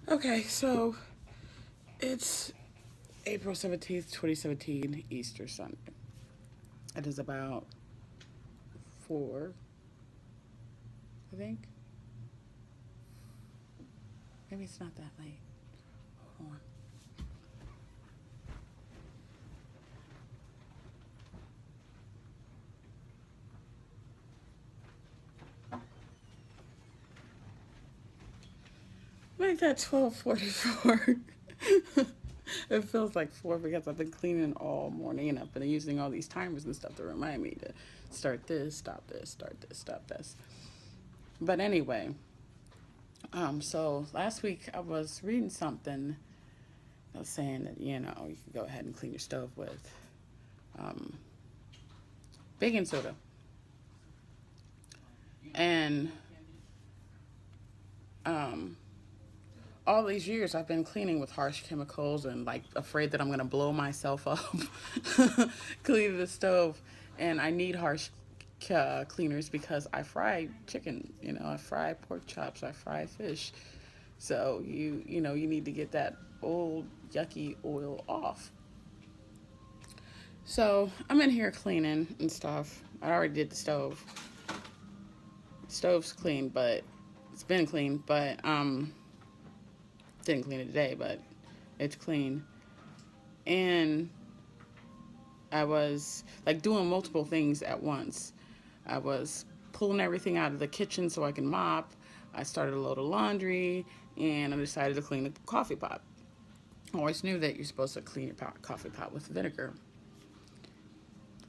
Okay, so it's April 17th, 2017, Easter Sunday. It is about 4, I think. Maybe it's not that late. Hold on. Make that 12:44. It feels like 4 because I've been cleaning all morning and I've been using all these timers and stuff to remind me to start this, stop this, start this, stop this. But anyway, so last week I was reading something that was saying that, you can go ahead and clean your stove with um, baking soda. And um, all these years I've been cleaning with harsh chemicals and like afraid that I'm gonna blow myself up cleaning the stove. And I need harsh cleaners because I fry chicken. I fry pork chops. I fry fish. So you need to get that old yucky oil off. So I'm in here cleaning and stuff. I already did the stove. Stove's clean, but it's been clean, but didn't clean it today, but it's clean. And I was like doing multiple things at once. I was pulling everything out of the kitchen so I can mop. I started a load of laundry, and I decided to clean the coffee pot. I always knew that you're supposed to clean your coffee pot with vinegar.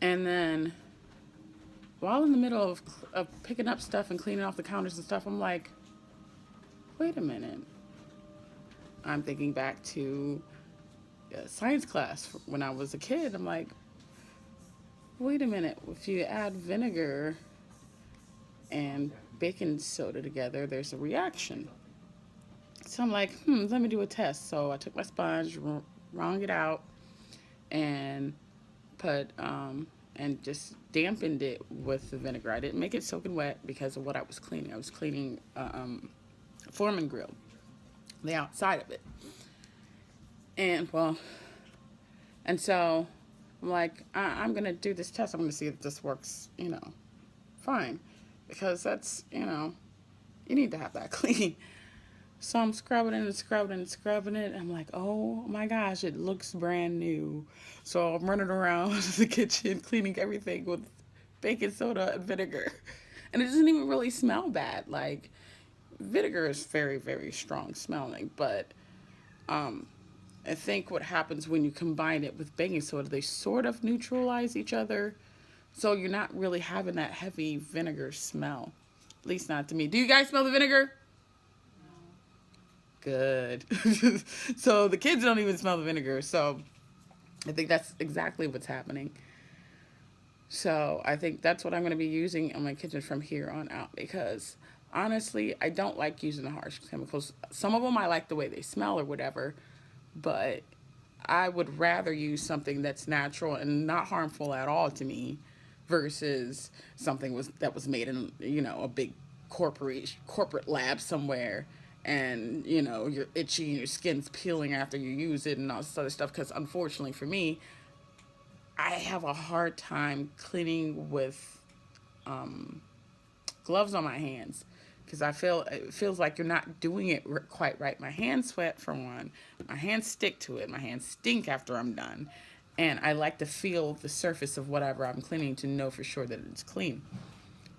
And then, while in the middle of picking up stuff and cleaning off the counters and stuff, I'm like, wait a minute. I'm thinking back to science class when I was a kid. I'm like, wait a minute. If you add vinegar and baking soda together, there's a reaction. So I'm like, let me do a test. So I took my sponge, wrung it out, and put and just dampened it with the vinegar. I didn't make it soaking wet because of what I was cleaning. I was cleaning a Foreman grill, the outside of it, and and so I'm like, I'm gonna do this test. I'm gonna see if this works, fine, because that's you need to have that clean. So I'm scrubbing it and scrubbing it and scrubbing it. I'm like, oh my gosh, it looks brand new. So I'm running around the kitchen cleaning everything with baking soda and vinegar. And it doesn't even really smell bad. Like, vinegar is very, very strong smelling. But um, I think what happens when you combine it with baking soda, they sort of neutralize each other. So you're not really having that heavy vinegar smell. At least not to me. Do you guys smell the vinegar? Good. So the kids don't even smell the vinegar. So I think that's exactly what's happening. So I think that's what I'm going to be using in my kitchen from here on out because honestly, I don't like using the harsh chemicals. Some of them I like the way they smell or whatever, but I would rather use something that's natural and not harmful at all to me versus something that was made in a big corporate lab somewhere, and you're itchy and your skin's peeling after you use it and all this other stuff. Because unfortunately for me, I have a hard time cleaning with gloves on my hands because it feels like you're not doing it quite right. My hands sweat for one. My hands stick to it. My hands stink after I'm done. And I like to feel the surface of whatever I'm cleaning to know for sure that it's clean.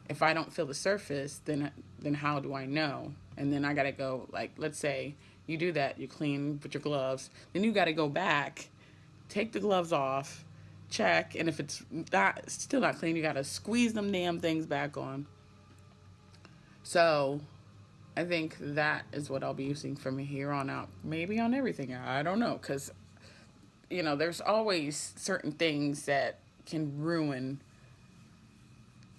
If I don't feel the surface, then how do I know? And then I gotta go, like, let's say you do that, you clean with your gloves, then you gotta go back, take the gloves off, check, and if it's still not clean, you gotta squeeze them damn things back on. So I think that is what I'll be using from here on out. Maybe on everything. I don't know. Because, there's always certain things that can ruin,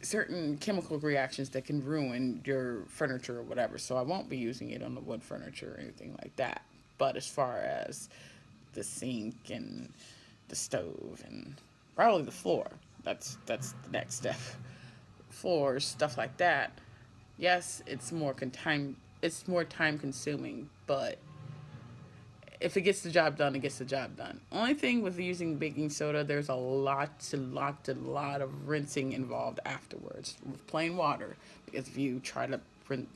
certain chemical reactions that can ruin your furniture or whatever. So I won't be using it on the wood furniture or anything like that. But as far as the sink and the stove and probably the floor, that's the next step. Floors, stuff like that. Yes, it's more time consuming, but if it gets the job done, it gets the job done. Only thing with using baking soda, there's a lot of rinsing involved afterwards with plain water. Because if you try to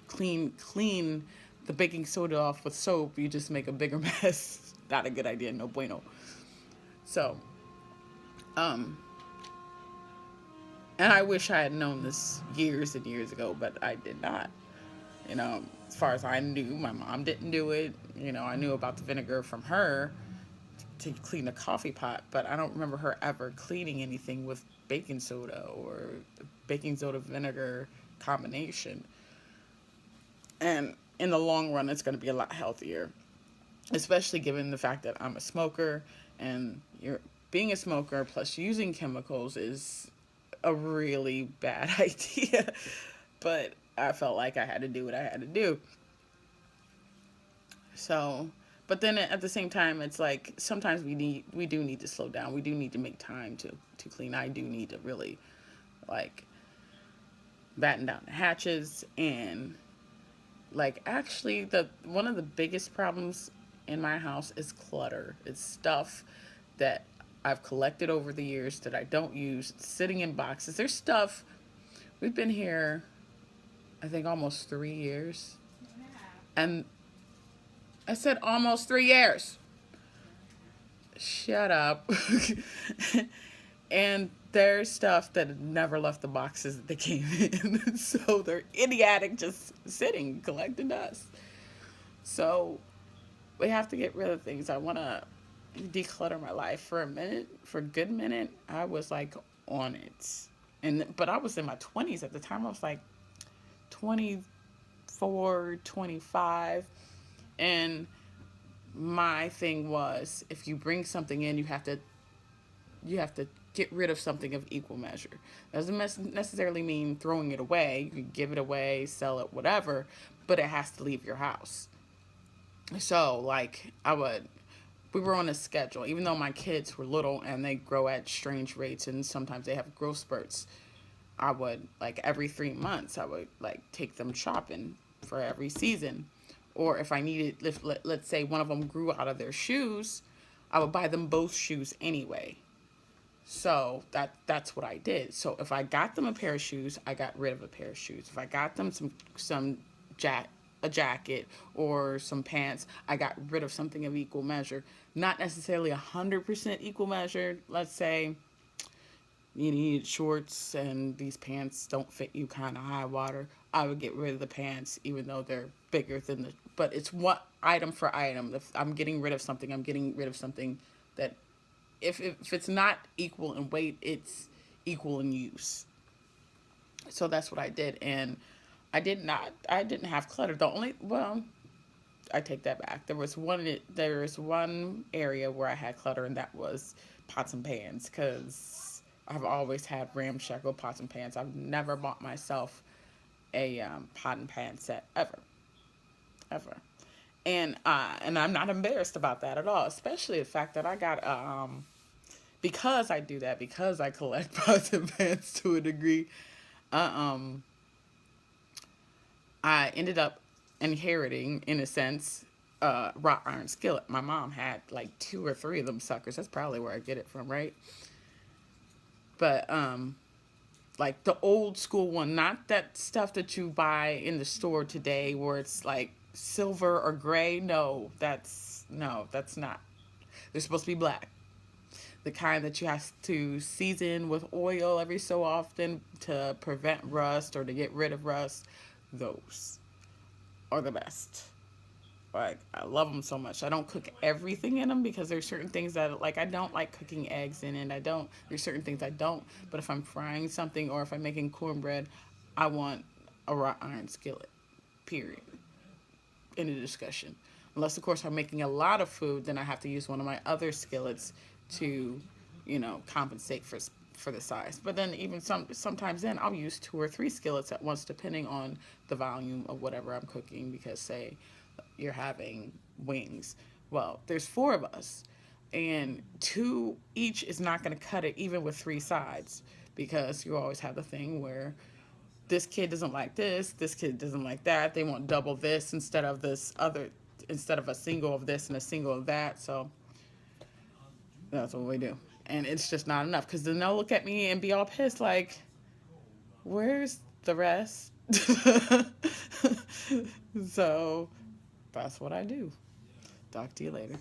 clean the baking soda off with soap, you just make a bigger mess. Not a good idea, no bueno. So, um, and I wish I had known this years and years ago, but I did not. As far as I knew, my mom didn't do it. I knew about the vinegar from her to clean the coffee pot, but I don't remember her ever cleaning anything with baking soda or baking soda vinegar combination. And in the long run, it's going to be a lot healthier, especially given the fact that I'm a smoker, and being a smoker plus using chemicals is a really bad idea. But I felt like I had to do what I had to do. So, but then at the same time, it's like sometimes we do need to slow down. We do need to make time to clean. I do need to really like batten down the hatches, and like actually the one of the biggest problems in my house is clutter. It's stuff that I've collected over the years that I don't use, sitting in boxes. There's stuff. We've been here, I think, almost 3 years. And I said almost 3 years. Shut up. And there's stuff that never left the boxes that they came in. So they're in the attic just sitting, collecting dust. So we have to get rid of things. I want to declutter my life for a minute, for a good minute. I was like on it. But I was in my 20s at the time. I was like 24, 25. And my thing was, if you bring something in, you have to get rid of something of equal measure. Doesn't necessarily mean throwing it away. You can give it away, sell it, whatever, but it has to leave your house. So, like, we were on a schedule, even though my kids were little and they grow at strange rates and sometimes they have growth spurts. I would, like, every 3 months, I would, like, take them shopping for every season. Or if I needed, let's say one of them grew out of their shoes, I would buy them both shoes anyway. So that's what I did. So if I got them a pair of shoes, I got rid of a pair of shoes. If I got them a jacket or some pants, I got rid of something of equal measure. Not necessarily 100% equal measure. Let's say you need shorts and these pants don't fit you kind of high water. I would get rid of the pants even though they're bigger than but it's what item for item. If I'm getting rid of something, I'm getting rid of something that if it's not equal in weight, it's equal in use. So that's what I did, and I didn't have clutter. I take that back. There was one area where I had clutter, and that was pots and pans, because I've always had ramshackle pots and pans. I've never bought myself a pot and pan set ever. And I'm not embarrassed about that at all, especially the fact that I got because I do that, because I collect pots and pans to a degree. Uh, um, I ended up inheriting, in a sense, wrought iron skillet. My mom had like 2 or 3 of them suckers. That's probably where I get it from, right? But like the old school one, not that stuff that you buy in the store today where it's like silver or gray. No, that's not. They're supposed to be black. The kind that you have to season with oil every so often to prevent rust or to get rid of rust. Those are the best. Like, I love them so much. I don't cook everything in them because there's certain things that, like, I don't like cooking eggs in it. There's certain things I don't. But if I'm frying something or if I'm making cornbread, I want a wrought iron skillet. Period. In a discussion. Unless, of course, I'm making a lot of food, then I have to use one of my other skillets to, compensate for the size. But then even sometimes then I'll use 2 or 3 skillets at once, depending on the volume of whatever I'm cooking. Because say you're having wings, well, there's 4 of us, and 2 each is not going to cut it, even with 3 sides, because you always have the thing where this kid doesn't like this kid doesn't like that. They want double this instead of this instead of a single of this and a single of that. So that's what we do. And it's just not enough because then they'll look at me and be all pissed like, where's the rest? So that's what I do. Talk to you later.